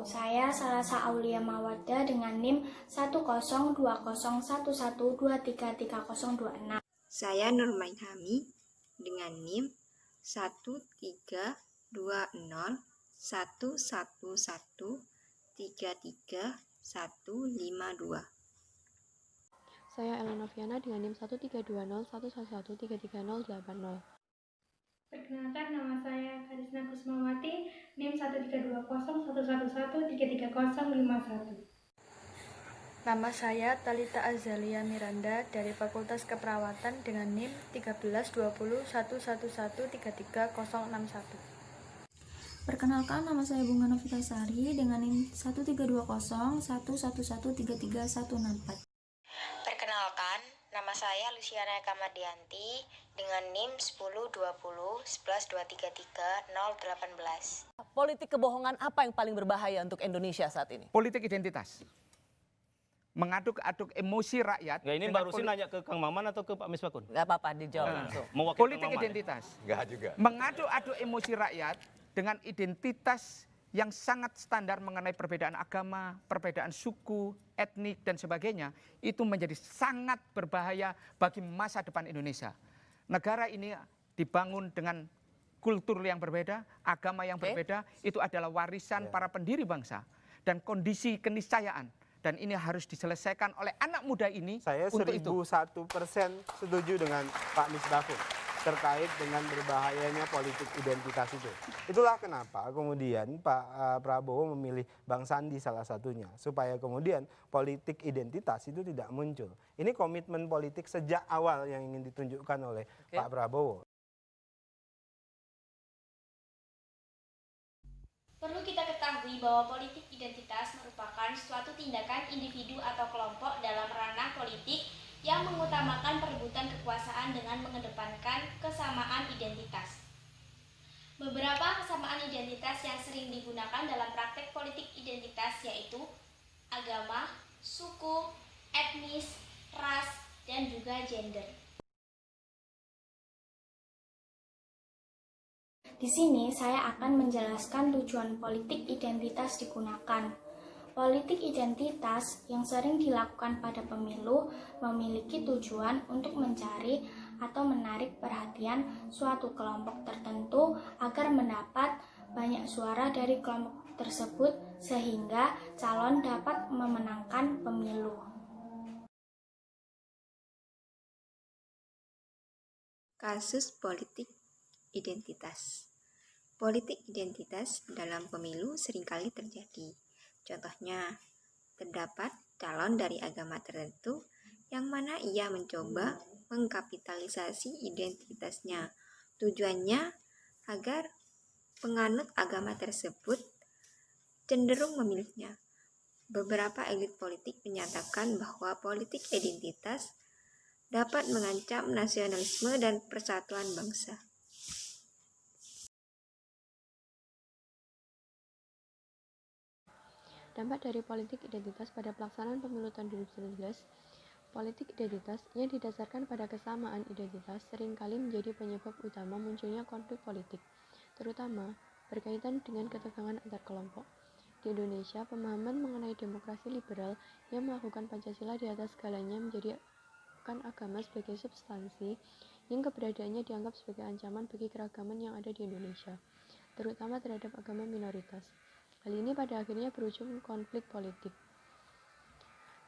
Saya Salasa Aulia Mawaddah dengan NIM 1020112333026. Saya Nurmaihami dengan NIM 1320111133152. Saya Elena Noviana dengan NIM 1320111133080. Perkenalkan, nama saya Karisna Kusmawati, NIM 1320111133051. Nama saya Talita Azalia Miranda dari Fakultas Keperawatan dengan NIM 1320111133061. Perkenalkan, nama saya Bunga Novitasari dengan NIM 1320111133164. Perkenalkan, nama saya Luciana Kamadianti dengan NIM 1020111233018. Politik kebohongan apa yang paling berbahaya untuk Indonesia saat ini? Politik identitas. Mengaduk-aduk emosi rakyat. Nggak, ini baru sih nanya ke Kang Maman atau ke Pak Misbakun? Nggak apa-apa, dijawab langsung. Politik identitas. Nggak juga. Mengaduk-aduk emosi rakyat dengan identitas yang sangat standar mengenai perbedaan agama, perbedaan suku, etnik, dan sebagainya, itu menjadi sangat berbahaya bagi masa depan Indonesia. Negara ini dibangun dengan kultur yang berbeda, agama yang berbeda, itu adalah warisan para pendiri bangsa. Dan kondisi keniscayaan, dan ini harus diselesaikan oleh anak muda ini. Saya 1001% setuju dengan Pak Misbakun terkait dengan berbahayanya politik identitas itu. Itulah kenapa kemudian Pak Prabowo memilih Bang Sandi salah satunya, supaya kemudian politik identitas itu tidak muncul. Ini komitmen politik sejak awal yang ingin ditunjukkan oleh Pak Prabowo. Perlu kita ketahui bahwa politik identitas merupakan suatu tindakan individu atau kelompok dalam ranah politik yang mengutamakan perebutan kekuasaan dengan mengedepankan kesamaan identitas. Beberapa kesamaan identitas yang sering digunakan dalam praktek politik identitas yaitu agama, suku, etnis, ras, dan juga gender. Di sini saya akan menjelaskan tujuan politik identitas digunakan. Politik identitas yang sering dilakukan pada pemilu memiliki tujuan untuk mencari atau menarik perhatian suatu kelompok tertentu agar mendapat banyak suara dari kelompok tersebut sehingga calon dapat memenangkan pemilu. Kasus politik identitas. Politik identitas dalam pemilu seringkali terjadi. Contohnya, terdapat calon dari agama tertentu yang mana ia mencoba mengkapitalisasi identitasnya. Tujuannya agar penganut agama tersebut cenderung memilihnya. Beberapa elit politik menyatakan bahwa politik identitas dapat mengancam nasionalisme dan persatuan bangsa. Dampak dari politik identitas pada pelaksanaan pemilu tahun 2019, politik identitas yang didasarkan pada kesamaan identitas seringkali menjadi penyebab utama munculnya konflik politik, terutama berkaitan dengan ketegangan antar kelompok. Di Indonesia, pemahaman mengenai demokrasi liberal yang melakukan Pancasila di atas segalanya menjadikan agama sebagai substansi yang keberadaannya dianggap sebagai ancaman bagi keragaman yang ada di Indonesia, terutama terhadap agama minoritas. Hal ini pada akhirnya berujung konflik politik.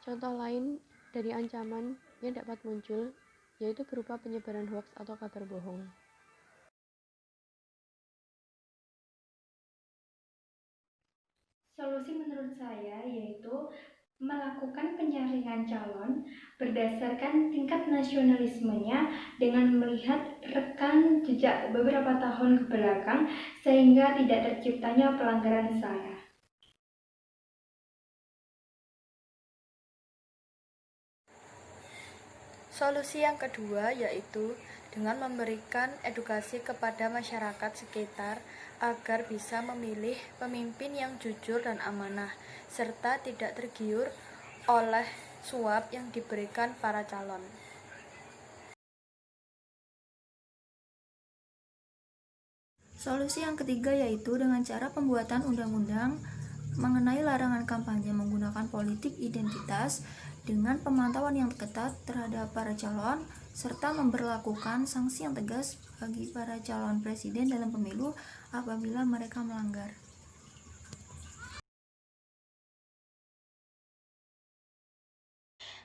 Contoh lain dari ancaman yang dapat muncul yaitu berupa penyebaran hoaks atau kabar bohong. Solusi menurut saya yaitu melakukan penyaringan calon berdasarkan tingkat nasionalismenya dengan melihat rekam jejak beberapa tahun ke belakang sehingga tidak terciptanya pelanggaran sara. Solusi yang kedua yaitu dengan memberikan edukasi kepada masyarakat sekitar agar bisa memilih pemimpin yang jujur dan amanah, serta tidak tergiur oleh suap yang diberikan para calon. Solusi yang ketiga yaitu dengan cara pembuatan undang-undang mengenai larangan kampanye menggunakan politik identitas dengan pemantauan yang ketat terhadap para calon, serta memberlakukan sanksi yang tegas bagi para calon presiden dalam pemilu apabila mereka melanggar.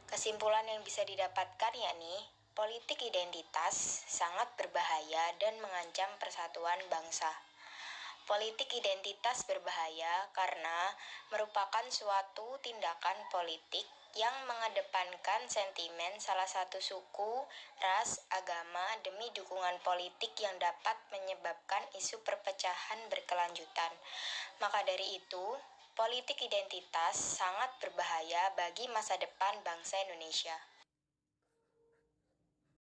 Kesimpulan yang bisa didapatkan yakni politik identitas sangat berbahaya dan mengancam persatuan bangsa. Politik identitas berbahaya karena merupakan suatu tindakan politik yang mengedepankan sentimen salah satu suku, ras, agama demi dukungan politik yang dapat menyebabkan isu perpecahan berkelanjutan. Maka dari itu, politik identitas sangat berbahaya bagi masa depan bangsa Indonesia.